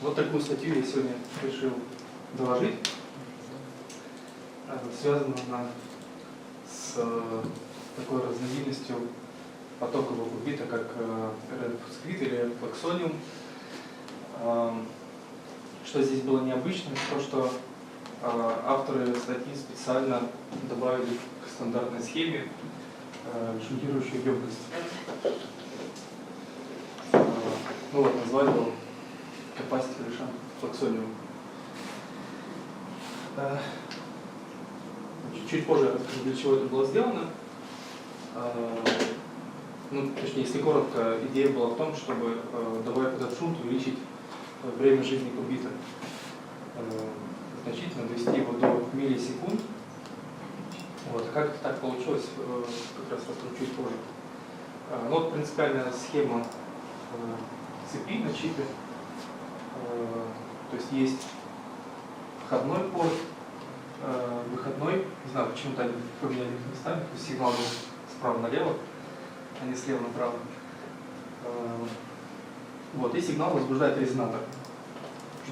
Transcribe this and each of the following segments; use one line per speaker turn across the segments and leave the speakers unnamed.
Вот такую статью я сегодня решил доложить. Связана она с такой разновидностью потокового кубита, как RedFuskvit или Fluxonium. Что здесь было необычно, то что авторы статьи специально добавили к стандартной схеме шунтирующую емкость. Ну вот, назвали его Capacity Reshunt Fluxonium. Чуть позже я расскажу, для чего это было сделано. Ну, точнее, если коротко, идея была в том, чтобы, добавив этот шунт, увеличить время жизни кубита. Значительно довести его до миллисекунд. Вот. А как это так получилось, как раз расскажу чуть позже. Ну, вот принципиальная схема цепи на чипе. То есть входной порт, выходной. Не знаю, почему-то они поменяли их местами. То есть сигнал был справа налево, а не слева направо. Вот. И сигнал возбуждает резонатор.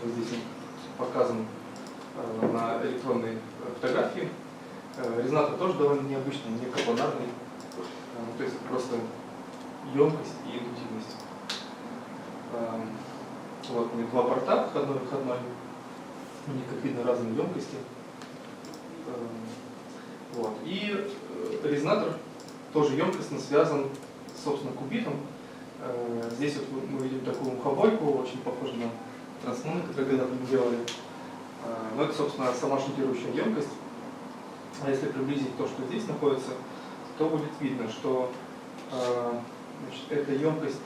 Вот здесь он показан на электронной фотографии. Резонатор тоже довольно необычный, не капланарный. То есть просто емкость и индуктивность. Вот у них два порта, входной и выходной. У них, как видно, разные емкости. Вот. И резонатор тоже емкостно связан с, собственно, кубитом. Здесь вот мы видим такую мухобойку, очень похожую на трансмон, который когда-то мы делали. Но это, собственно, сама шунтирующая емкость. А если приблизить то, что здесь находится, то будет видно, что значит, эта емкость,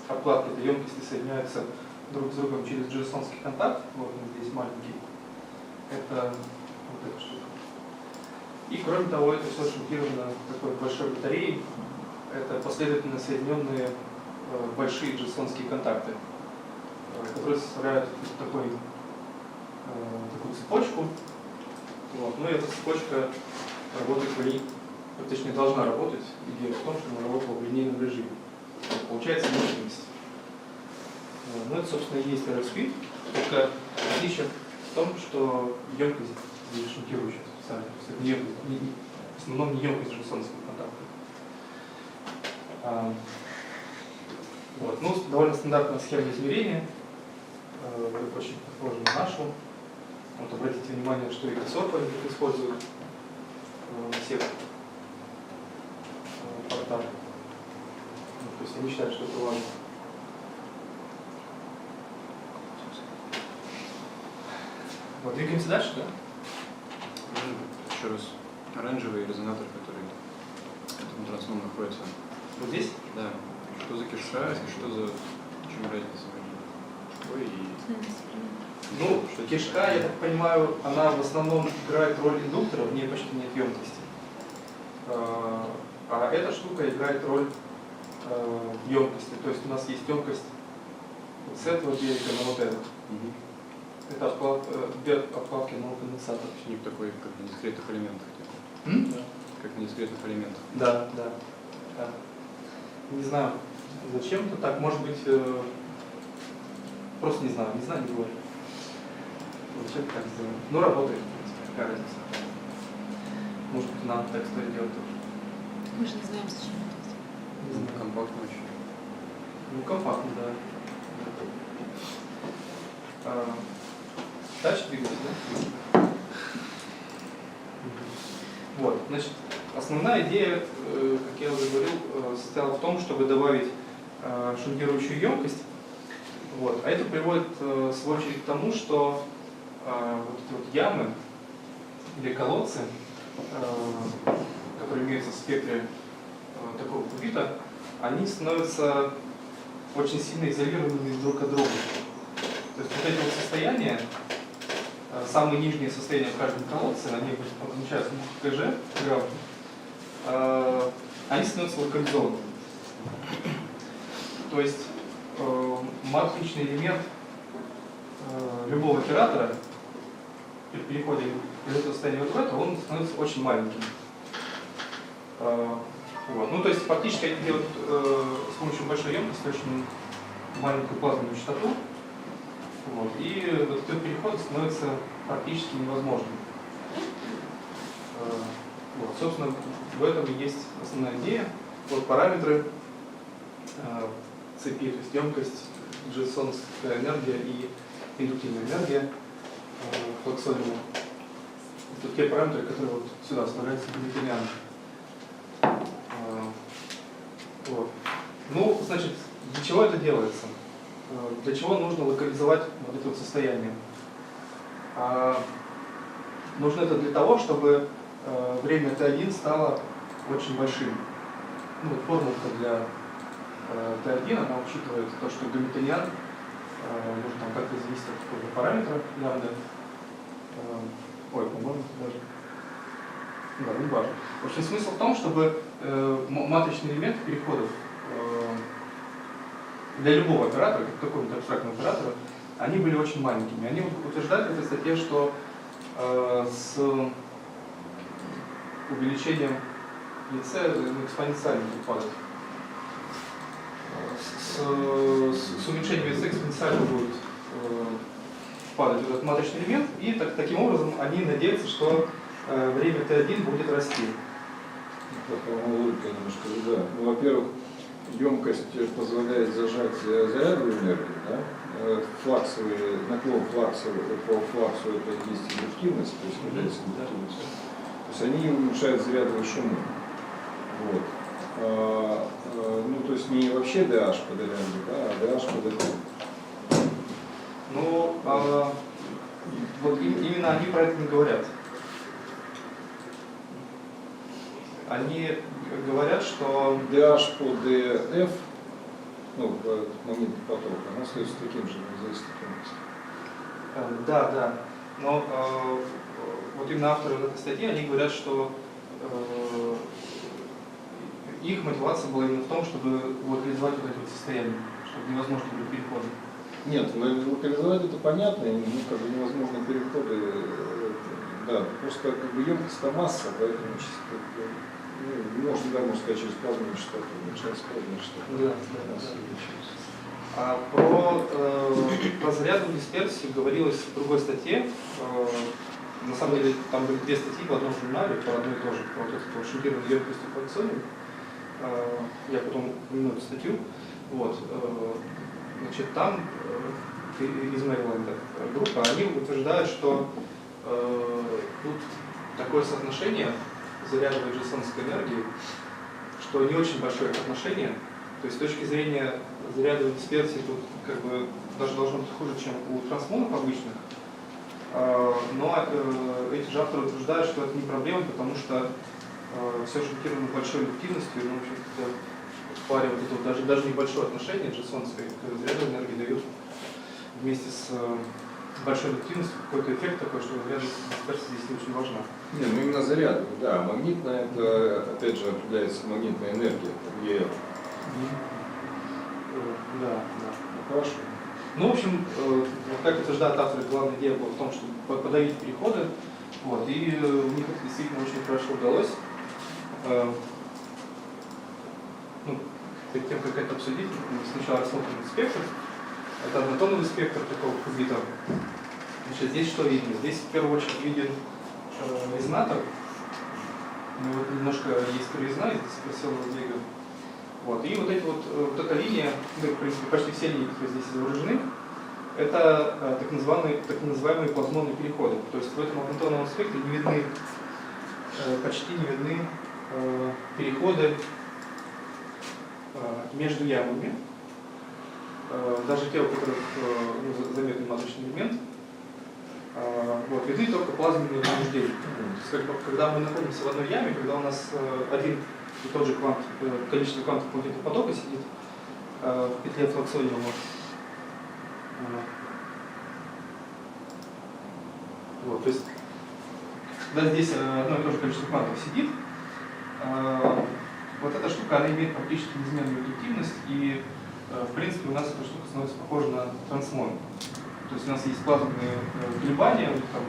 обкладки этой емкости соединяются друг с другом через джейсонский контакт. Вот он здесь маленький. Это вот эта штука. И кроме того, это все шунтировано такой большой батареей. Это последовательно соединенные большие джейсонские контакты, которые составляют такую цепочку. Вот. Ну и эта цепочка работает точнее должна работать. Идея в том, что она работала в линейном режиме. Получается мощность. Ну это, собственно, и есть RFSpeed. Только отличие в том, что емкость здесь шунтирующая специально. То есть это не емкость, в основном не емкость джейсонских контактов. Вот. Ну, довольно стандартная схема измерения. Очень похожа на нашу. Вот обратите внимание, что и косорку они используют на всех портах. То есть они считают, что это важно. Вот, двигаемся дальше, да?
Еще раз. Оранжевый резонатор, который в этом трансмон находится.
Вот здесь?
Да. Что за кишка и что за... Чем разница между кишкой и...
Ну, кишка, я так понимаю, она в основном играет роль индуктора, в ней почти нет емкости. А эта штука играет роль емкости. То есть у нас есть емкость вот с этого берега на вот этот. Это обкладки нового конденсатора.
У них такой, как на дискретных элементах.
Да.
Как на дискретных элементах.
Да. Не знаю, зачем-то так, может быть, просто не знаю, не говорю. Зачем так сделано? Ну, работает, в принципе, какая разница. Может быть, надо так стоит делать тоже.
Мы же не знаем, зачем это сделано.
Не знаю.
Компактно очень.
Ну, компактно, да. Дальше двигаемся, да? Вот, значит, основная идея, как я уже говорил, состояла в том, чтобы добавить шунтирующую емкость. Вот. А это приводит, в свою очередь, к тому, что вот эти вот ямы или колодцы, которые имеются в спектре такого кубита, они становятся очень сильно изолированными друг от друга. То есть вот эти вот состояния, самые нижние состояния в каждом колодце, они обозначаются КЖ, они становятся локализованными. То есть матричный элемент любого оператора при переходе из этого состояния в это, он становится очень маленьким. Вот. Ну, то есть фактически они делают с помощью большой емкости очень маленькую плазменную частоту, Вот. И вот этот переход становится практически невозможным. Вот. Собственно, в этом и есть основная идея. Вот параметры цепи, то есть емкость, джейсонская энергия и индуктивная энергия флаксониума. Это те параметры, которые вот сюда вставляются гамильтонианы. Вот. Ну, значит, для чего это делается? Для чего нужно локализовать вот это вот состояние? Нужно это для того, чтобы время Т1 стало очень большим. Ну, вот формулка для Т1, она учитывает то, что гамильтониан может там как-то зависеть от какого-то параметра лямбда. Ой, по-моему, даже. Да, не важно. В общем, смысл в том, чтобы матричные элементы переходов для любого оператора, как какого-нибудь абстрактного оператора, они были очень маленькими. Они утверждают в этой статье, что с увеличением ЕЦ экспоненциально падает. С уменьшением ЕЦ экспоненциально будет падать этот матричный элемент, и таким образом они надеются, что время Т1 будет расти.
По-моему, логика немножко другая. Ну, во-первых, емкость позволяет зажать зарядную энергию, да? Флаксовый, наклон флаксовый, по флаксу это есть индуктивность, то есть является индуктивностью. То есть они уменьшают зарядовые шумы. Вот. Ну, то есть не вообще DH под лямбда, а DH под это.
Ну, вот именно они про это не говорят. Они говорят, что
DH по DF, ну, магнитный поток, он остается таким же, не зависит от емкости.
Да. Но вот именно авторы этой статьи, они говорят, что их мотивация была именно в том, чтобы локализовать вот эти вот состояния, чтобы невозможно были переходы.
Нет, локализовать это понятно, ну, как бы невозможно переходы, да, просто как бы емкость-то масса, поэтому чисто, ну, можно сказать, через плазменную частоту, уменьшается плазменная частота.
Да. Про зарядную дисперсию говорилось в другой статье. На самом деле там были две статьи в одном журнале, по одной и той же, про вот эту шунтированную емкость флаксониума. Я потом упомяну эту статью. Вот. Значит, там из Мэриленда группа, они утверждают, что тут такое соотношение зарядовой джейсонской энергии, что не очень большое отношение. То есть с точки зрения зарядовой дисперсии тут как бы даже должно быть хуже, чем у трансмонов обычных. Но эти же авторы утверждают, что это не проблема, потому что все шокировано большой индуктивностью, ну, в общем-то, в паре вот это вот даже небольшое отношение джейсонской к зарядовой энергии дает вместе с большой индуктивностью какой-то эффект такой, что зарядная дисперсия здесь не очень важна.
Не, ну именно заряд, да, магнитная, это опять же определяется магнитная энергия, EL.
Да.
Ну, хорошо.
Ну, в общем, как утверждают авторы, главная идея была в том, чтобы подавить переходы, вот, и у них это действительно очень хорошо удалось. Ну, перед тем, как это обсудить, мы сначала рассмотрим спектр. Это однотоновый спектр такого кубита. Значит, здесь что видно? Здесь в первую очередь виден резонатор. Ну, вот немножко есть кривизна, я спросил Родриго. Вот. И вот эта линия, ну, в принципе, почти все линии, которые здесь изображены, это так называемые плазмонные переходы. То есть в этом однотоновом спектре не видны, почти не видны переходы между ямами. Даже те, у которых заметный матричный элемент, вот, видны только плазменные повреждения. То есть, когда мы находимся в одной яме, когда у нас один и тот же квант, количество квантов магнитного потока сидит в петле флаксониума. Вот, то есть, когда здесь одно и то же количество квантов сидит, вот эта штука, она имеет практически неизменную индуктивность, и в принципе у нас эта штука становится похожа на трансмон. То есть у нас есть плазменные колебания, у них там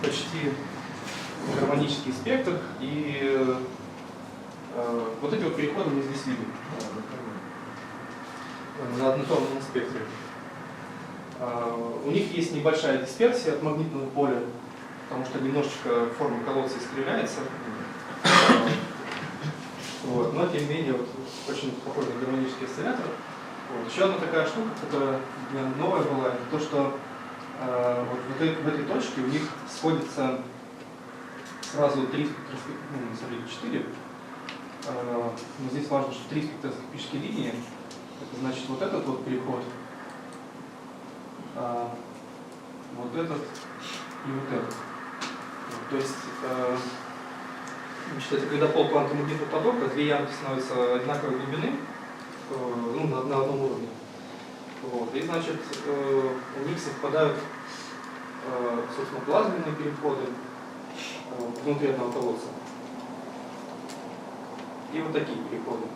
почти гармонический спектр, и вот эти вот переходы мы здесь видим на однотонном спектре. У них есть небольшая дисперсия от магнитного поля, потому что немножечко форма колодца искривляется. Вот. Но тем не менее вот, очень похож на гармонический осциллятор. Вот. Еще одна такая штука, которая для меня новая была, это то, что вот в этой точке у них сходится сразу 3 на самом деле 4. Но здесь важно, что 3 спектроскопические линии. Это значит вот этот вот переход, вот этот и вот этот. То есть, значит, это когда пол квантомагнитного потока, две ямки становятся одинаковой глубины, ну, на одном уровне. Вот. И, значит, у них совпадают, собственно, плазменные переходы внутри одного колодца. И вот такие переходы.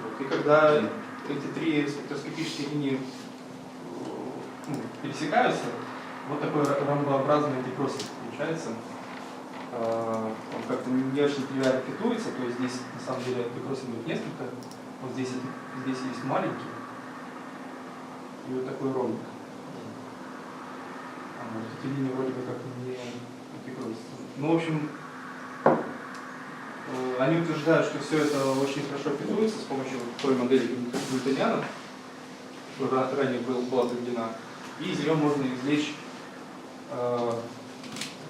Вот. И когда эти 3 спектроскопические линии пересекаются, вот такой ромбообразный антикроссинг получается. Он как-то не очень тривиально фитуется, то есть здесь на самом деле антикроссингов несколько. Вот здесь есть маленький и вот такой ромбик. Вот эти линии вроде бы как не антикроссинг. Ну, в общем, они утверждают, что все это очень хорошо фитуется с помощью той модели Гамильтониана, которая ранее была заведена. И из нее можно извлечь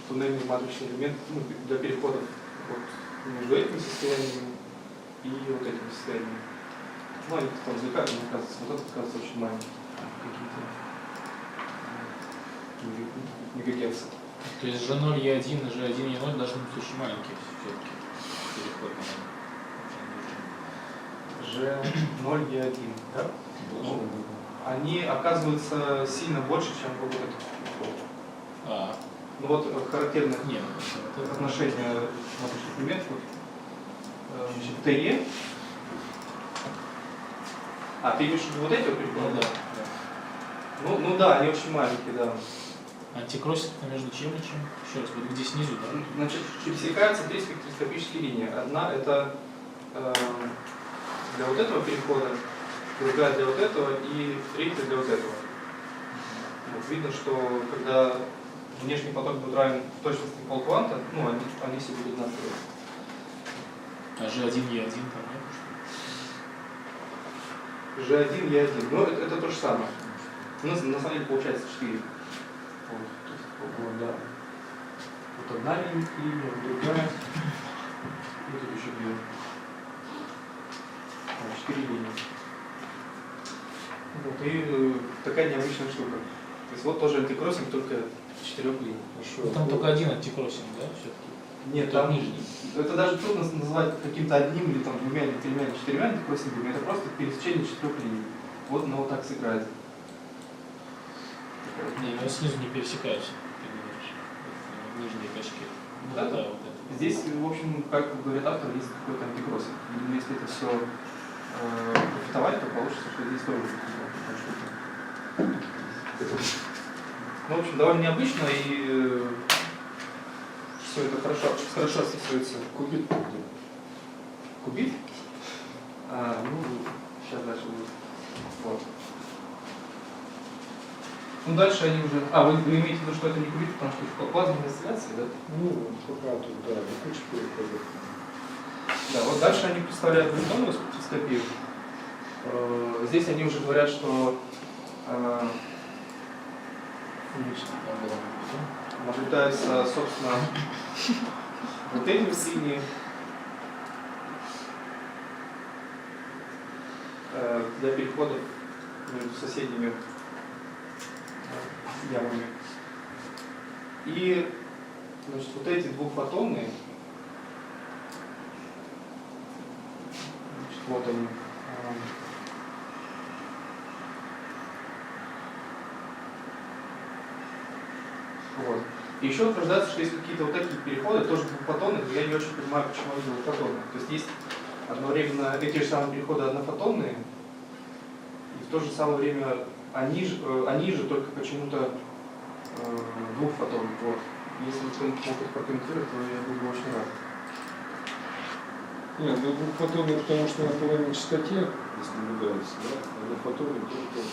туннельный матричный элемент, ну, для переходов вот между этими состояниями и вот этими состояниями. Ну, они там извлекают, но оказывается, вот этот оказывается очень маленький. Какие-то мегагерцы.
То есть G0, E1 и G1, E0 должны быть очень маленькие все-таки переходы.
G0, E1, да? Ну, они оказываются сильно больше, чем вот этот переход. Ну вот характерное отношение матричных элементов. Значит, TE. Ты имеешь в виду вот эти вот переходы?
Да.
Ну да, они очень маленькие, да.
Антикроссинг между чем и чем? Еще раз, вот где снизу, да?
Значит, пересекаются 3 спектроскопические линии. Одна это для вот этого перехода, другая для вот этого и третья для вот этого. Вот видно, что когда внешний поток будет равен в точности полкванта, ну, они все будут одинаковые.
А G1, E1 там нет?
G1, E1. Ну, это то же самое. У нас на самом деле получается 4. Вот, да. Вот одна линия, вот другая. И тут еще 2. 4 линии. Вот, и такая необычная штука. То есть вот тоже антикроссинг, только 4 линий.
Ну, там только один антикроссинг, да, все-таки?
Нет, там нижний. Это даже трудно назвать каким-то одним или там 2 или 3 или 4 антикроссингами. Это просто пересечение 4 линий. Вот оно вот так сыграет.
Не, но снизу не пересекаются, ты говоришь. Нижние точки.
Да,
Вот,
да.
вот это.
Здесь, в общем, как говорит автор, есть какой-то антикроссинг. Но если это все профитовать, то получится, что здесь тоже какая-то штука. Ну, в общем, довольно необычно, и все это хорошо стосуется.
Кубит где?
Кубит? Ну, сейчас дальше будет. Вот. Ну, дальше они уже... вы имеете в виду, что это не кубит, потому что это плазменная осцилляция, да?
Ну, пока тут, да, куча переходов.
Да, вот дальше они представляют бретоновую спектроскопию. Здесь они уже говорят, что наблюдается, собственно, вот эти вот линии для переходов между соседними ямами. И, значит, вот эти двухфотонные, значит, вот они. Вот. И еще утверждается, что есть какие-то вот такие переходы, тоже двухфотонные, но я не очень понимаю, почему они двухфотонные. То есть есть одновременно эти же самые переходы однофотонные, и в то же самое время они же только почему-то двухфотонные. Вот. Если кто-нибудь мог их прокомментировать, то я был бы очень рад.
Нет, ну двухфотонный, потому что на половине частоте, если наблюдается, да, однофотонный тоже.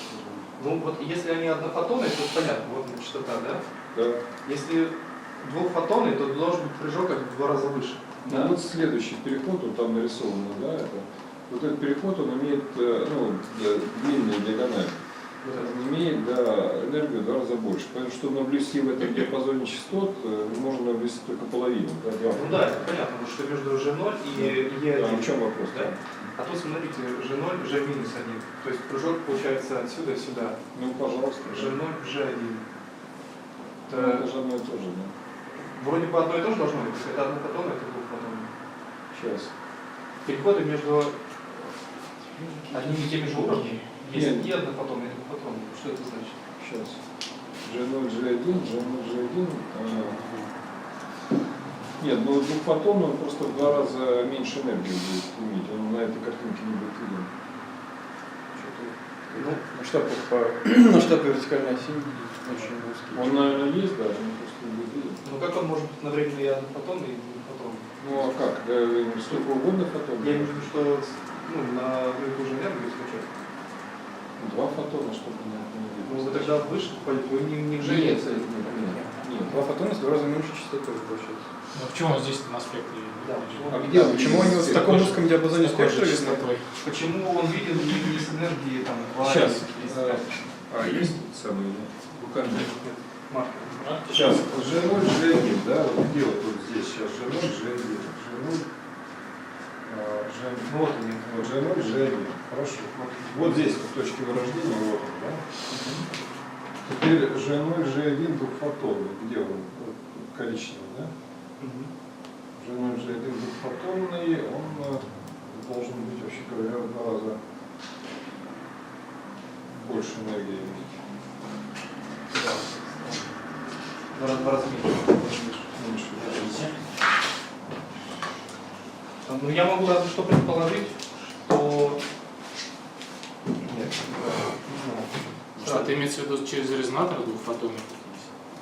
Ну вот если они однофотонные, то понятно, вот она частота, да?
Да.
Если двухфотонный, то должен быть прыжок как в 2 раза выше.
Ну
Да?
вот следующий переход, вот там нарисовано, да, это. Вот этот переход, он имеет, ну, длинную диагональ. Он имеет, да, энергию в 2 раза больше. Поэтому, чтобы наблюсти в этом диапазоне частот, можно наблюсти только половину. Да,
Ну да, это понятно, потому что между G0 и E1.
Да, в чем вопрос?
Да? А тут смотрите, G0, G-1. То есть прыжок получается отсюда и сюда.
Ну, пожалуйста.
G0, G1.
Ну, это же одно и то же, да.
Вроде бы одно и то же должно быть. Если это однофотонный, это двухфотонный.
Сейчас.
Переходы между одними и теми же уровнями. Есть
Нет.
и однофотонный, и двухфотонный. Что это значит?
Сейчас. G0, G1, G0, G1. Нет, ну двухфотонный он просто в 2 раза меньше энергии будет иметь. Он на этой картинке не будет виден.
Масштаб вертикальной оси очень узкий.
Он, наверное, есть, да, он просто не будет виден.
Ну как он может быть одновременно и однофотонный, и двухфотонный?
Ну а как? Сколько угодно фотонов?
Я имею в виду, что ну, на одну и ту же энергию скачать.
2 фотона, чтобы не видно.
Ну вы тогда выше входите, вы не в
Нет,
желе.
нет.
2 фотона в 2 раза меньше частоты получается.
Ну, почему здесь на спектре?
Да,
А где? Почему они вот в таком узком диапазоне
Такой
спектра
же
видны?
частотой.
Почему он виден не с энергией там 2,
Сейчас.
35?
Есть самый руками?
Маркер.
Сейчас. G0, G1, да? Вот где вот тут здесь сейчас G0, G1. G0,
Ну вот они.
вот G0, G1. Хорошо. Вот здесь вот точки вырождения, вот он, да? Теперь G0, G1 двухфотонный. Где он? Вот, коричневый, да? G0, G1 двухфотонный, он должен быть, вообще говоря, в 2 раза больше энергии иметь.
Да. Два раза меньше. Ну я могу разве что предположить, что... Нет, не знаю.
Что ты имеется в виду через резонатор двухфотонный?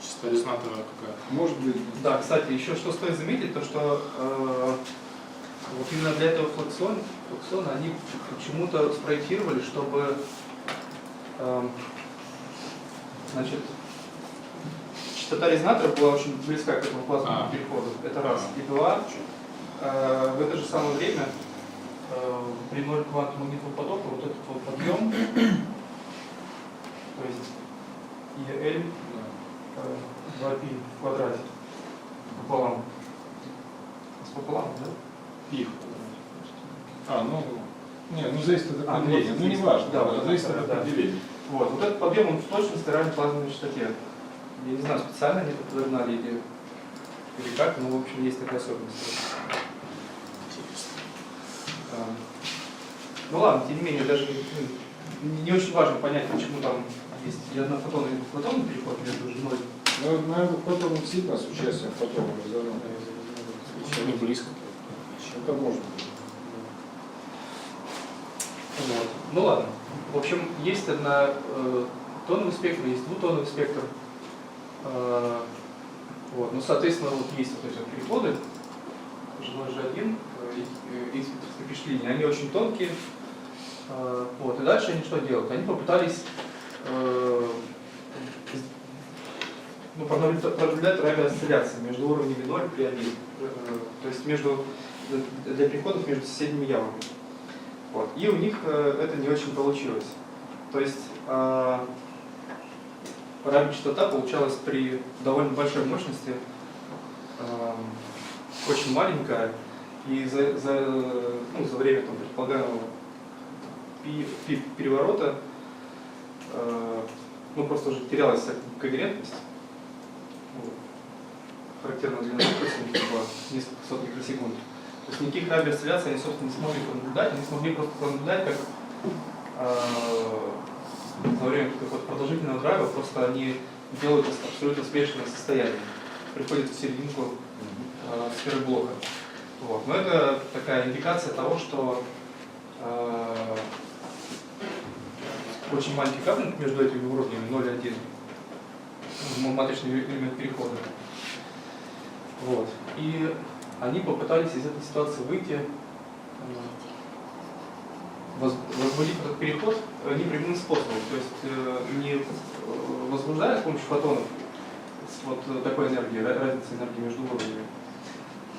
Частота резонатора какая?
Может быть,
Да, кстати, еще что стоит заметить, то что вот именно для этого флаксона они почему-то спроектировали, чтобы значит, частота резонатора была очень близка к этому плазменному переходу. Это раз. И два, в это же самое время при ноль квантового магнитного потока вот этот вот подъем, то есть EL 2π в квадрате пополам. Пополам, да?
пих. Ну зависит от
А,
определения.
вот
Ну, не важно,
да, вот
зависит
это,
от
да.
определения.
Вот этот подъем он в точности равен плазменной частоте. Я не знаю, специально они это подогнали или как, но в общем есть такая особенность. Ну ладно, тем не менее, даже не очень важно понять, почему там есть и однофотонный, и двухфотонный переход между женой.
Ну, наверное, фотон действительно с участием фотонов резонанса.
Они близко.
Это может быть.
Вот. Ну ладно. В общем, есть однотоновый спектр, есть двутоновый спектр. Вот. Ну, соответственно, вот есть вот эти вот переходы. G1, и специфические линии, они очень тонкие. Вот. И дальше они что делают? Они попытались пронаблюдать радиоосцилляции между уровнями 0 и 1. То есть для переходов между соседними ямами. Вот. И у них это не очень получилось. То есть радиочастота получалась при довольно большой мощности, очень маленькая, и за время там, предполагаемого переворота просто уже терялась когерентность. Вот. Характерная для наблюдателей была несколько сот микросекунд. То есть никаких радиоосцилляций они, собственно, не смогли пронаблюдать, они смогли просто пронаблюдать, как во время какого-то продолжительного драйва просто они делают абсолютно смешанное состояние, приходят в серединку сферы блока. Вот. Но это такая индикация того, что очень маленький капнинг между этими уровнями 0 и 1, матричный элемент перехода. Вот. И они попытались из этой ситуации выйти, возбудить этот переход непрямым способом, то есть помощью фотонов с вот такой энергией, разницы энергии между уровнями,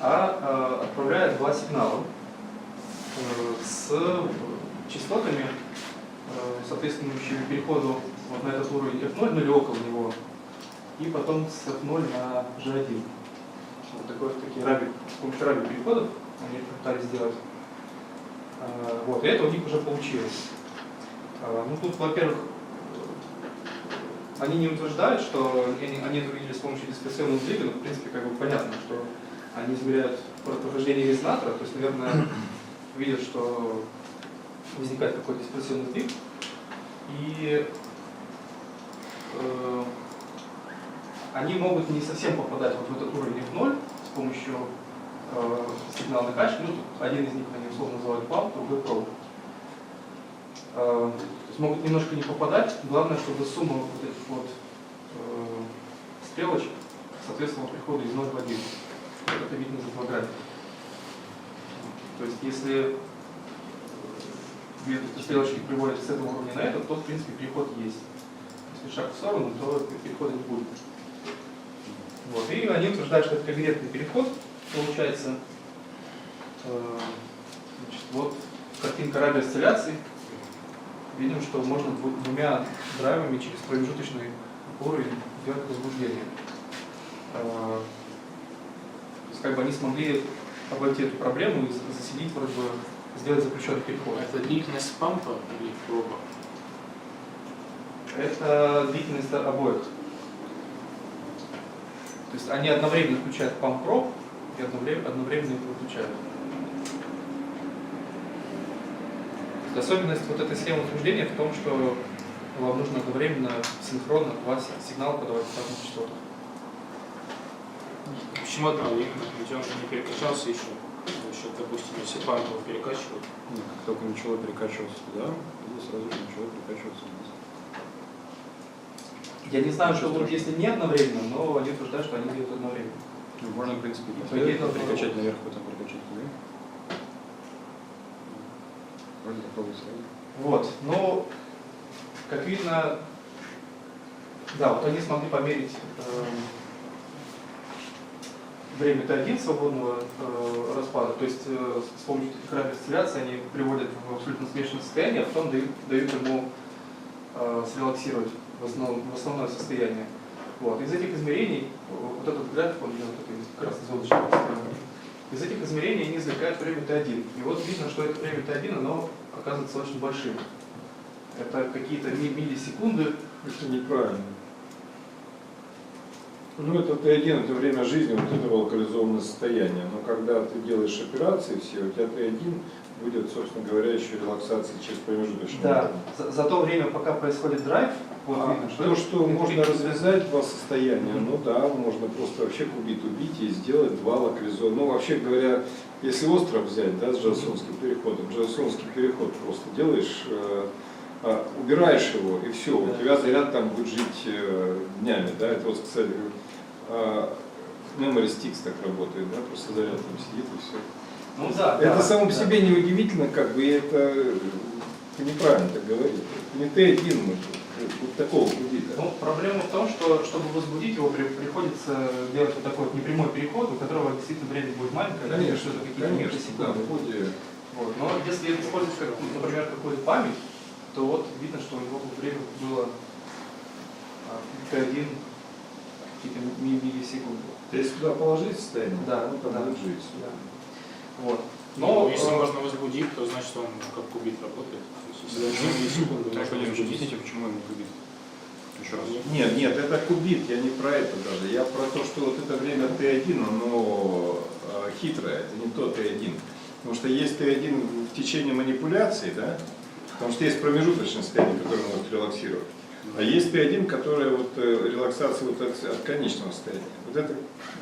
а отправляет два сигнала с частотами, соответствующими переходу вот на этот уровень F0, ну или около него, и потом с F0 на G1. Вот такие раби, с помощью раби переходов они это пытались сделать. Вот, и это у них уже получилось. Ну тут, во-первых, они не утверждают, что они это увидели с помощью дисперсионного сдвига, но в принципе как бы понятно, что они измеряют прохождение резонатора, то есть, наверное, видят, что возникает какой-то дисперсионный сдвиг, и они могут не совсем попадать вот в этот уровень F0 с помощью сигнала накачки. Ну, тут один из них они условно называют памп, другой проб. То есть могут немножко не попадать. Главное, чтобы сумма вот этих вот стрелочек соответствовала приходу из 0 в 1. Это видно за два графика. То есть если эти стрелочки приводят с этого уровня на этот, то в принципе переход есть. Если шаг в сторону, то перехода не будет. Вот. И они утверждают, что это когерентный переход. Получается, значит, вот картинка раби-осцилляций. Видим, что можно двумя драйвами через промежуточный уровень сделать возбуждение. То есть как бы они смогли обойти эту проблему и заселить, вроде бы, сделать заключенный переход.
Это длительность пампа или проба?
Это длительность обоих. То есть они одновременно включают памп-проб и одновременно это выключают. Особенность вот этой схемы возбуждения в том, что вам нужно одновременно синхронно два сигнала подавать в разных частотах.
Почему одновременно? Ведь он же не перекачался еще. Еще, допустим, если памп его перекачивают.
Нет, как только начало перекачиваться туда, и сразу же начало перекачиваться вниз.
Я не знаю, что будет, если не одновременно, но они утверждают, что они делают одновременно.
Ну, можно, в принципе,
По идее, это
перекачать наверх, потом перекачать вверх. Можно попробовать сразу.
Вот, но, как видно, да, вот они смогли померить время Т1 свободного распада, то есть с помощью таких раби-осцилляций они приводят в абсолютно смешанное состояние, а потом дают ему срелаксировать в основное состояние. Вот. Из этих измерений, вот этот график, он идет красно-звездочный, из этих измерений они извлекают время Т1. И вот видно, что это время Т1, оно оказывается очень большим. Это какие-то миллисекунды.
Это неправильно. Ну, это Т1, это время жизни вот этого локализованного состояния. Но когда ты делаешь операции все, у тебя Т1 будет, собственно говоря, еще релаксация через промежуточный.
Да, за то время, пока происходит драйв, вот видно, что
то, что можно развязать два состояния, ну да, можно просто вообще кубит убить и сделать два локализованных. Ну, вообще говоря, если остров взять, да, с джансонским переходом, джансонский переход просто делаешь, убираешь его, и все, у тебя заряд там будет жить днями, да, это вот, кстати, Memory Sticks так работает, да, просто заряд там сидит и все.
Ну, да,
это
да,
само по
да.
себе неудивительно, как бы, и это неправильно так говорить. Не Т1, вот такого кубита.
Ну, проблема в том, что чтобы возбудить его, приходится делать вот такой вот непрямой переход, у которого действительно время будет маленькое,
Конечно,
что-то какие-то
конечно, да,
секунды.
в ходе.
Вот. Но если использовать, как, например, какую-то память, то вот видно, что у него время было Т1 какие-то миллисекунды.
Если туда положить состояние,
Да,
ну, там
да.
будет жить.
Да. Вот.
Но если можно возбудить, то значит он как кубит работает. То есть, если миллисекунды
Так,
можно
Владимир,
возбудить.
объясните, почему он не кубит? Еще раз.
Нет, нет, это кубит, я не про это даже. Я про то, что вот это время Т1, оно хитрое, это не то Т1. Потому что есть Т1 в течение манипуляции, да? Потому что есть промежуточное состояние, которое может релаксировать. А есть Т1, которое вот релаксация вот от конечного состояния. Вот это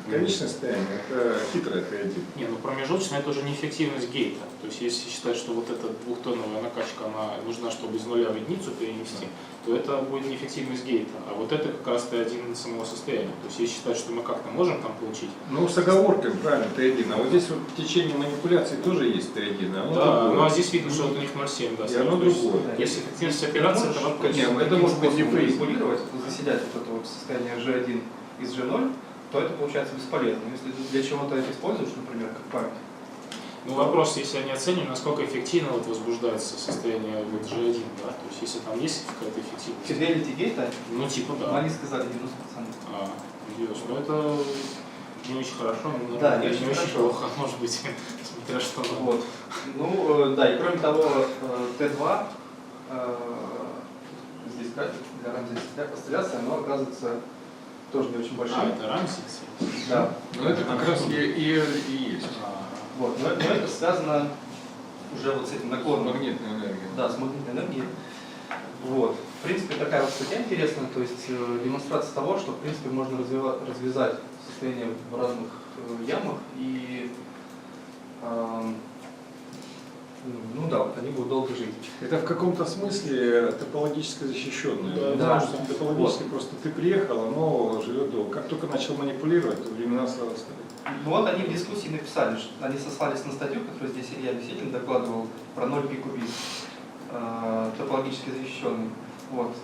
конечное состояние, это хитрое Т1.
Не, ну промежуточная это уже неэффективность гейта. То есть если считать, что вот эта двухтоновая накачка она нужна, чтобы из нуля в единицу перенести, то это будет неэффективность гейта. А вот это как раз Т1 самого состояния. То есть если считать, что мы как-то можем там получить.
Ну, с оговорками, правильно, Т1. А вот здесь вот в течение манипуляции тоже есть Т1. А
Да, ну а здесь видно, что у них 0,7, да.
И оно
То есть,
другое.
если эффективность операции, это вопрос.
Нет, это может быть
по-взрослому
фейс.
манипулировать, заселять вот это вот состояние G1 из G0, то это получается бесполезно. Если для чего-то это используешь, например, как память.
Ну вопрос, если они оценивают, насколько эффективно вот возбуждается состояние вот G1, да? То есть если там есть какая-то эффективность.
Fidelity Gate,
Ну типа
но
да.
они сказали 90%.
Видишь, но это не очень хорошо, но
Да,
не
не очень хорошо.
плохо, может быть, смотря что.
Вот. Ну, да, и кроме того, Т2, здесь график для рамзия-осцилляции, оно оказывается тоже не очень большим.
Это рамсис?
Да.
Но это как раз и есть.
Вот. Но это связано уже вот с этим наклоном.
Магнитная энергия.
Да, с магнитной энергией. Вот. В принципе, такая вот статья интересная, то есть демонстрация того, что в принципе можно развязать состояние в разных ямах и ну да, вот они будут долго жить.
Это в каком-то смысле топологически защищенное.
Да.
Потому что топологически просто ты приехал, оно живет долго. Как только начал манипулировать, то времена сразу стали.
Ну вот они в дискуссии написали, что они сослались на статью, которую здесь Илья Весенин докладывал про 0 пикубит, топологически защищенный. Вот.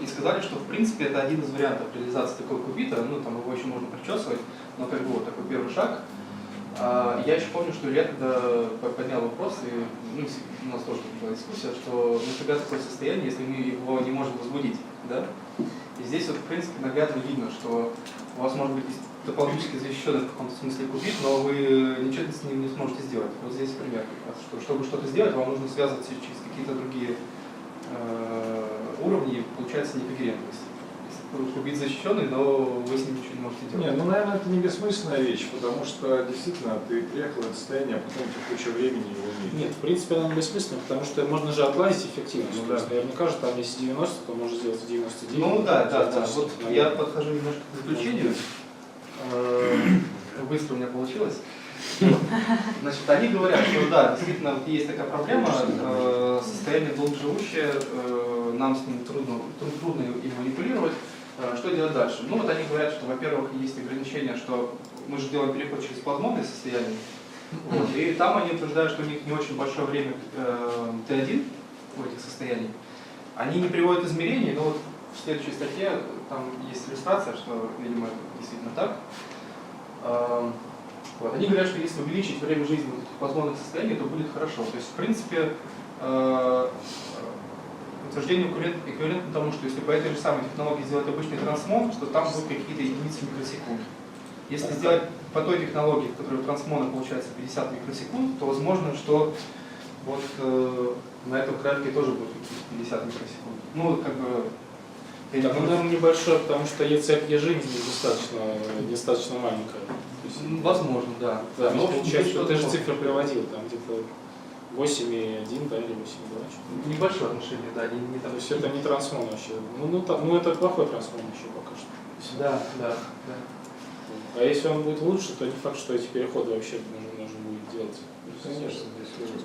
И сказали, что в принципе это один из вариантов реализации такого кубита, ну там его еще можно причесывать, но как бы вот такой первый шаг. Я еще помню, что Илья тогда поднял вопрос, и ну, у нас тоже была дискуссия, что нафига такое состояние, если мы его не можем возбудить, да? И здесь вот в принципе наглядно видно, что у вас может быть топологически защищенный в каком-то смысле кубит, но вы ничего с ним не сможете сделать. Вот здесь пример, что чтобы что-то сделать, вам нужно связываться через какие-то другие уровни, и получается некогерентность. Кубит защищенный, но вы с ним ничего не можете делать.
Не, ну, наверное, это не бессмысленная вещь, потому что действительно ты приехал в это состояние, а потом ты куча времени его не.
Нет, в принципе, она бессмысленна, потому что можно же отладить эффективность.
Ну,
То есть
да.
наверняка же там если 90, то можно сделать 99.
Ну да.
Теоретически,
Вот
наверное.
я подхожу немножко к заключению. Быстро у меня получилось. Значит, они говорят, что да, действительно вот есть такая проблема, состояние долгоживущее, нам с ним трудно им манипулировать. Что делать дальше? Ну вот они говорят, что, во-первых, есть ограничение, что мы же делаем переход через плазмонное состояние, вот, и там они утверждают, что у них не очень большое время Т1 у этих состояний. Они не приводят измерений, но вот в следующей статье там есть иллюстрация, что, видимо, это действительно так. Вот. Они говорят, что если увеличить время жизни вот этих плазмонных состояний, то будет хорошо. То есть, в принципе, утверждение эквивалентно тому, что если по этой же самой технологии сделать обычный трансмон, то там будут какие-то единицы микросекунд. Если сделать по той технологии, в которой у трансмона получается 50 микросекунд, то возможно, что вот на этом графике тоже будет 50 микросекунд. Ну, как бы...
Так, ну, наверное, небольшое, потому что цепь жизни достаточно маленькая. То есть,
возможно, да.
Да,
Но
ну, получается, ты же
может.
цифры приводил, там где-то 8,1, да, или 8,2.
Небольшое отношение, да, не
То
там.
есть это не трансмон вообще. Ну это плохой трансмон еще пока что.
Да.
А если он будет лучше, то не факт, что эти переходы вообще нужно будет делать.
Конечно,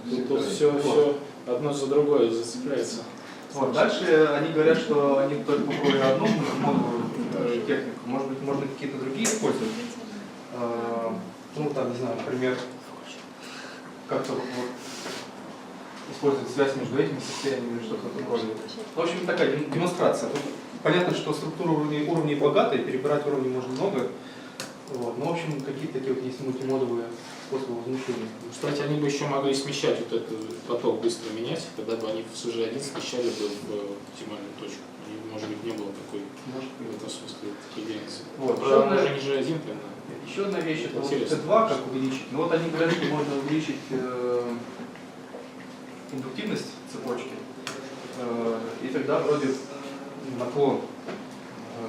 здесь
Тут все одно за другое зацепляется.
Вот. Дальше они говорят, что они только попробовали одну модулную технику. Может быть, можно какие-то другие использовать. Ну, там, не знаю, например, как-то вот использовать связь между этими состояниями или что-то в этом роде. В общем, такая демонстрация. Тут понятно, что структура уровней богатая, перебирать уровни можно много. Вот. Но, в общем, какие-то такие вот есть мультимодовые способы возмущения.
Кстати, они бы еще могли смещать вот этот поток, быстро менять, когда бы они в СЖ1 смещали бы в оптимальную точку. И, может быть, не было такой, в этом смысле, границы.
Вот.
Правда, уже не G1, прям,
Еще одна вещь, это вот
интересно.
Т2, как увеличить. Ну вот они говорят, что можно увеличить индуктивность цепочки, и тогда вроде наклон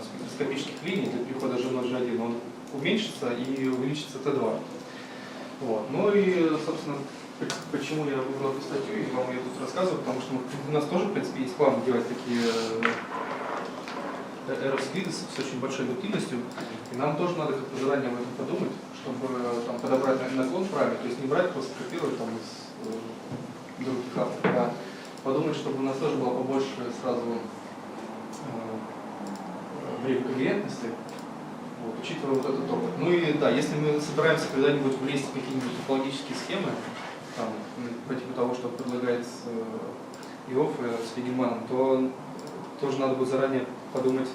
спектроскопических линий для перехода G0 G1, он уменьшится и увеличится Т2. Вот. Ну и, собственно, почему я выбрал эту статью и вам ее тут рассказываю, потому что у нас тоже, в принципе, есть план делать такие RF-скриды с очень большой индуктивностью, и нам тоже надо как-то заранее об этом подумать, чтобы там, подобрать наклон правильно, то есть не брать, просто копировать там из других авторов, а подумать, чтобы у нас тоже было побольше сразу время когерентности, вот, учитывая вот этот опыт. Ну и да, если мы собираемся когда-нибудь влезть в какие-нибудь топологические схемы, там, по типу того, что предлагает Иов с Фейгельманом, то тоже надо будет заранее подумать,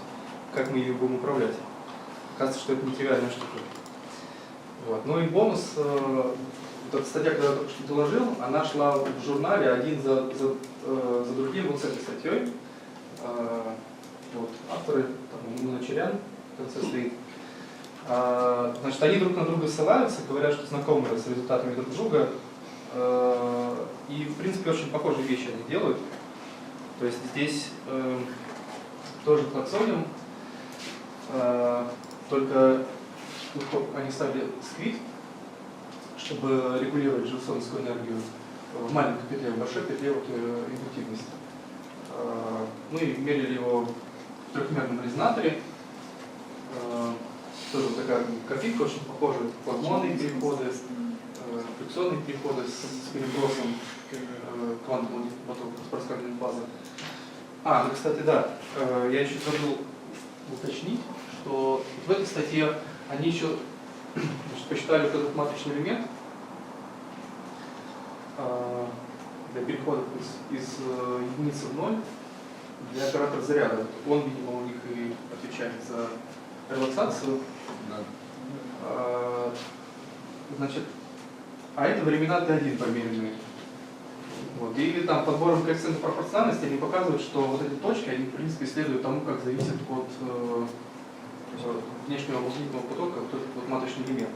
как мы ее будем управлять. Кажется, что это не тривиальная штука. Вот. Ну и бонус, вот эта статья, когда я только что доложил, она шла в журнале один за другим вот с этой статьей. Вот, авторы, там, Муночерян в конце стоит. Значит, они друг на друга ссылаются, говорят, что знакомы с результатами друг друга. И, в принципе, очень похожие вещи они делают. То есть здесь тоже флаксониум, только они ставили сквит, чтобы регулировать джексоновскую энергию в маленькой петле, в большой петле вот, индуктивность. Мы мерили его в трехмерном резонаторе. Тоже вот такая картинка очень похожая. Плазмонные переходы, фрикционные переходы с перебросом квантового потока с проскакиванием фазы. Ну, кстати, да, я еще забыл уточнить, что в этой статье они еще посчитали вот этот матричный элемент для переходов из единицы в ноль для оператора заряда. Он, видимо, у них и отвечает за релаксацию. Значит, это времена Т1 померенные. Вот. И там подбором коэффициента пропорциональности они показывают, что вот эти точки, они в принципе следуют тому, как зависит от внешнего магнитного потока вот этот вот матричный элемент.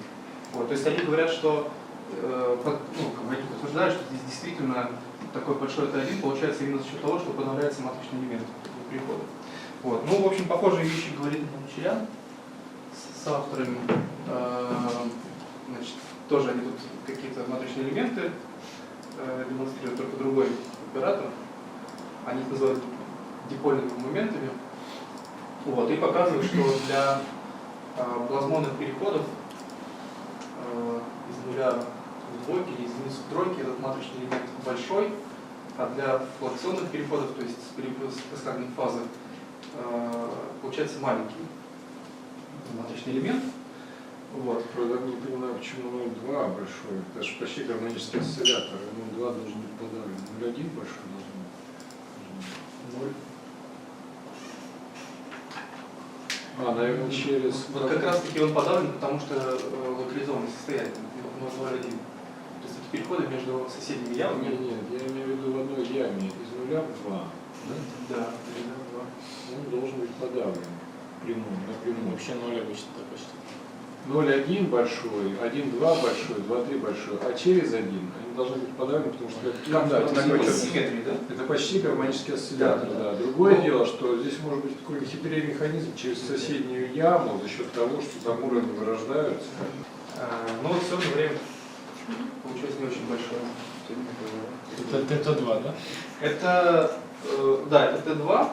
Вот. То есть они говорят, что они утверждают, что здесь действительно такой большой Т1 получается именно за счет того, что подавляется матричный элемент перехода. Вот. Ну, в общем, похожие вещи говорит Муночерян с авторами. Значит, тоже они тут какие-то матричные элементы демонстрируют, только другой оператор. Они их называют дипольными моментами. Вот. И показывают, что для плазмонных переходов из нуля в двойки или из единицы в тройки этот матричный элемент большой, а для флаксионных переходов, то есть с проскакиванием фазы, получается маленький матричный элемент. Вот.
Правда, не понимаю, почему 0,2 большой. Это же почти гармонический осциллятор. 0,2 должен быть подавлен. 0,1 большой должен быть. 0. Наверное, через...
Вот как раз таки он подавлен, потому что локализованное состояние 0,1. То есть это переходы между соседними ямами.
Нет, я имею в виду в одной яме из 0 в 2.
Да.
Он должен быть подавлен напрямую.
Вообще 0 обычно-то почти.
0,1 большой, 1,2 большой, 2,3 большой, а через 1 они должны быть подавлены, потому что
Это такой симметрии, да?
это почти гармонический осциллятор. Да. Другое дело, что здесь может быть какой-то хитрый механизм через соседнюю яму за счет того, что там уровни вырождаются.
Ну вот все равно время получилось не очень большое.
Это Т2, да?
Это, да, это Т2.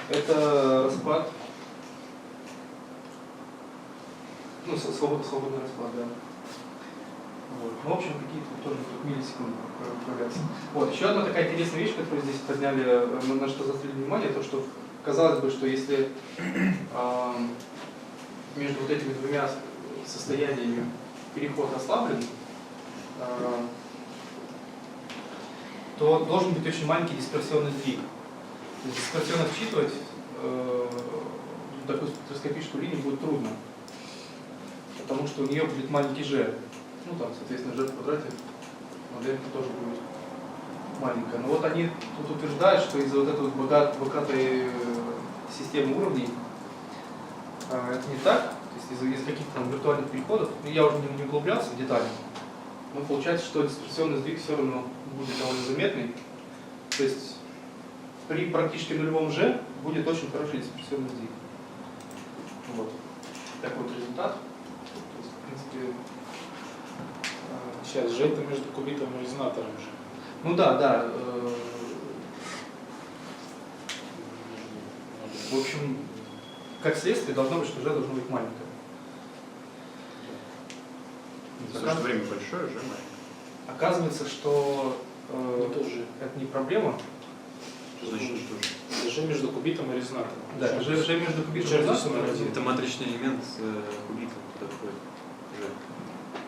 Это распад. Ну, свободный распад, да. Вот. Ну, в общем, какие-то тоже миллисекунды проявляются. Вот. Еще одна такая интересная вещь, которую здесь подняли, на что заострили внимание, то, что казалось бы, что если между вот этими двумя состояниями переход ослаблен, то должен быть очень маленький дисперсионный сдвиг. То есть дисперсионно считывать такую спектроскопическую линию будет трудно, потому что у нее будет маленький G. Ну там, соответственно, G в квадрате, модель тоже будет маленькая. Но вот они тут утверждают, что из-за вот этой вот богатой системы уровней это не так. То есть из каких-то там виртуальных переходов, я уже не углублялся в детали, но получается, что дисперсионный сдвиг все равно будет довольно заметный. То есть при практически нулевом G будет очень хороший дисперсионный сдвиг. Вот. Такой вот результат. То есть, в принципе,
Сейчас G это между кубитом и резонатором же.
ну да. В общем, как следствие должно быть, что G должно быть маленькое.
Потому что время большое, уже маленькое.
Оказывается, что
тоже.
это не проблема.
Что значит, что же?
Это G между кубитом и резонатором.
Да, G между кубитом и
G
резонатором.
Это матричный элемент с кубитом туда входит.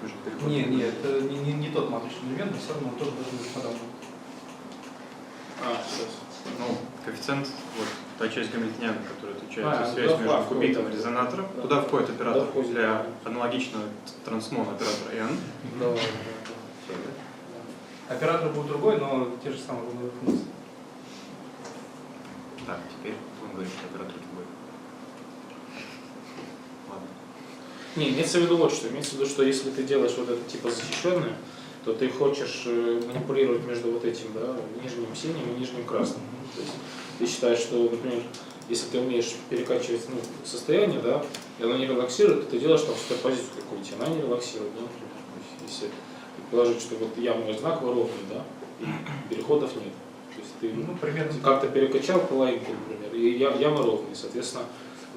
Между переходами.
Не, это не тот матричный элемент, но все равно он тоже должен быть подавлен.
Сейчас.
Ну, коэффициент, вот та часть гамильтониана, которая отвечает
А,
за связь
туда
между
входит.
кубитом и резонатором,
Да.
туда входит оператор
Туда входит.
для аналогичного трансмона оператора N.
Да.
Оператор будет другой, но те же самые выборы функции.
Так, теперь он говорит, что оператор другой. Ладно.
Не, имеется в виду вот что. Имеется в виду, что если ты делаешь вот это типа защищенное, то ты хочешь манипулировать между вот этим, да, нижним синим и нижним красным. То есть ты считаешь, что, например, если ты умеешь перекачивать состояние, да, и оно не релаксирует, то ты делаешь там суперпозицию какую-нибудь, она не релаксирует, да, например. То есть, если предположить, что вот мой знак ровный, да, и переходов нет. То есть ты
Ну, примерно.
как-то перекачал половинку, например, и яма ровная, соответственно,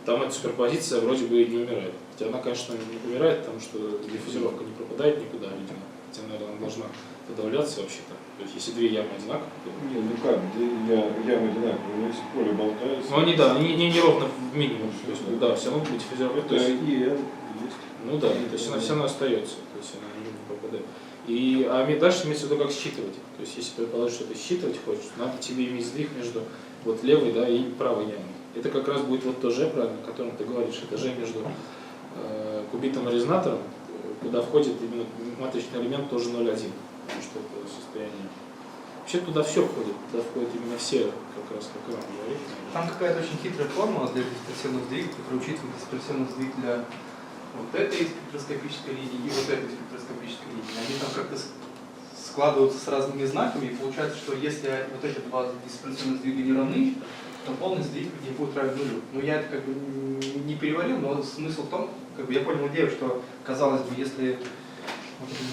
там эта суперпозиция вроде бы не умирает. Хотя она, конечно, не умирает, потому что диффузировка не пропадает никуда, видимо. Хотя, наверное, она должна подавляться вообще-то. То есть, если две ямы одинаковые, то...
Не, ну как, ямы одинаковые, если поле болтается.
Ну, они, да, они не ровно в минимум. То есть, да, все равно будет диффузировка. То есть,
И N есть.
ну да, то есть она все равно остается, то есть она не пропадает. Дальше имеется в виду, как считывать. То есть, если предположить, что ты считывать хочешь, надо тебе иметь сдвиг между вот левой, да, и правой ямой. Это как раз будет вот то G, правильно, о котором ты говоришь. Это G между кубитом и резонатором, куда входит именно матричный элемент тоже 0,1, потому что это состояние. Вообще туда все входит, туда входят именно все, как раз как Иван говорит.
Там какая-то очень хитрая формула для дисперсионных сдвигов, которая учитывает дисперсионный сдвиг для вот этой спектроскопической линии и вот этой спектроскопической линии. Они там как-то складываются с разными знаками, и получается, что если вот эти два дисперсионных сдвига не равны, то полный сдвиг не будет равен нулю. Ну я это как бы не переварил, но смысл в том, как бы я понял идею, что казалось бы, если вот эти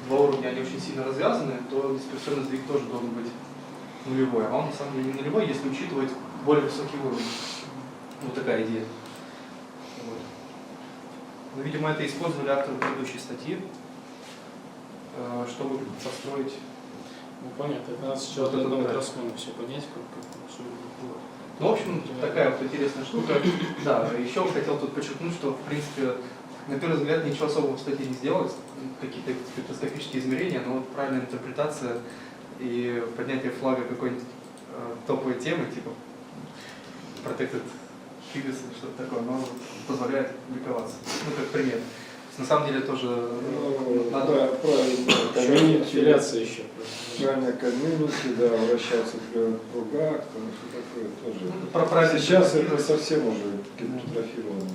два уровня они очень сильно развязаны, то дисперсионный сдвиг тоже должен быть нулевой, а он на самом деле не нулевой, если учитывать более высокий уровень. Вот такая идея. Вот. Ну, видимо, это использовали авторы предыдущей статьи, чтобы построить.
Ну понятно, это надо сначала
Вот
от
это
одного
да.
трансмона все понять, что это было.
Ну, в общем, такая вот интересная штука. Да, еще хотел тут подчеркнуть, что, в принципе, на первый взгляд ничего особого в статье не сделалось, какие-то спектроскопические измерения, но вот правильная интерпретация и поднятие флага какой-нибудь топовой темы, типа Protected Figures или что-то такое, но позволяет публиковаться. Ну, как пример. На самом деле тоже
Ну,
надо...
да, правильно.
Еще
Комьюнити,
аффилиация еще.
правильно комьюнити, да, вращаться в кругах, там все такое тоже.
Ну, про правильно
Сейчас это совсем уже гипертрофировано.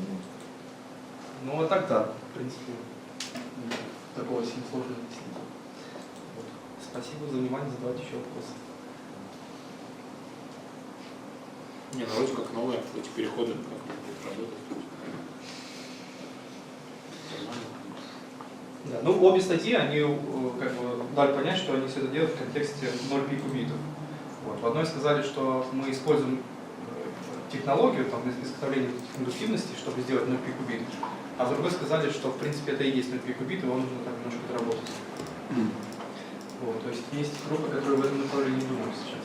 Ну, вот так да, в принципе, такого сильно сложно объяснить. Вот. Спасибо за внимание, задавайте еще вопросы.
Не, ну вроде как новые эти переходы как будут работать.
Да, ну, обе статьи, они как бы дали понять, что они все это делают в контексте 0 пи кубитов. Вот. В одной сказали, что мы используем технологию там, изготовления индуктивности, чтобы сделать 0 пи кубит, а в другой сказали, что в принципе это и есть 0 пи кубит, его нужно там немножко доработать. Вот. То есть есть группы, которые в этом направлении думают сейчас.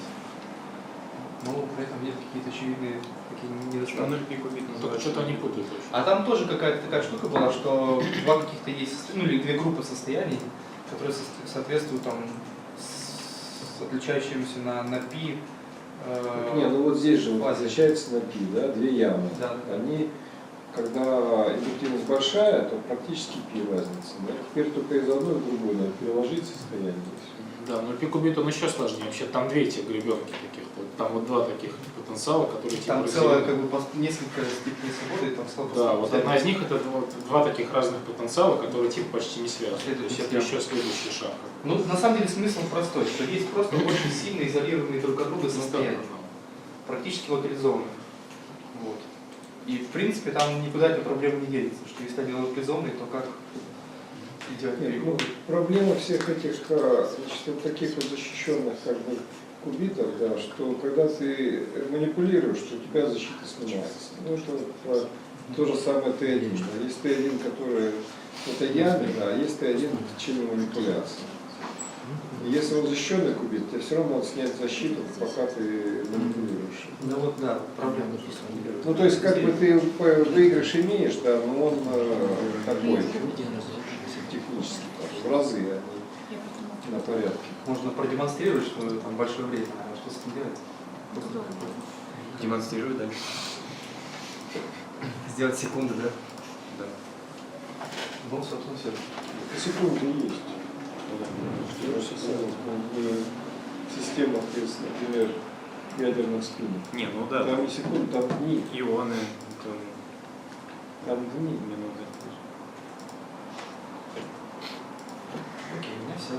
Но при этом есть какие-то очевидные такие недостатки.
0 пи кубит
Только
называется.
что-то они путают вообще.
А там тоже какая-то такая штука была, что два каких-то есть, ну или две группы состояний, которые соответствуют там с отличающимися на пи.
Не, ну вот здесь же вот
фазе.
возвращается на пи, да, две ямы.
Да.
Они, когда индуктивность большая, то практически пи разница. Да? Теперь только из одной в другую надо переложить состояние. и всё.
Да, но пикубит он еще сложнее. Вообще там две эти гребенки таких. Там вот два таких потенциала, которые
Там
типа
целое
разделены.
как бы несколько степеней свободы, и там сколько.
Да, вот одна из них это вот два таких разных потенциала, которые типа почти не связаны. То есть это еще следующий шаг.
Ну, на самом деле смысл простой, что есть просто очень сильно изолированные друг от друга
Ну,
состояния,
да.
практически локализованные. Вот. И в принципе там никуда эта проблема не делится, что если они локализованные, то как делать
Нет, ну,
переходы?
проблема всех этих значит, вот таких вот защищенных как бы кубитов, да, что когда ты манипулируешь, то у тебя защита снимается. Ну, это то же самое Т1. Да. Есть Т1, который это яме, да, а есть Т1 в течение манипуляции. И если он защищенный кубит, тебе все равно надо снять защиту, пока ты манипулируешь.
Ну вот да, проблема.
Ну, то есть, как бы ты выигрыш имеешь, да, но он такой технически, в разы, а не на порядке.
Можно продемонстрировать, что там большое время, а что с этим делать?
Здорово.
Демонстрировать дальше.
Сделать секунды, да?
Да.
Ну, собственно, все.
Секунды есть. В системах есть, например, ядерных спинов.
Не, ну да.
Там не секунды, там дни.
Ионы, это
Там дни.
минуты.
Окей, у меня все.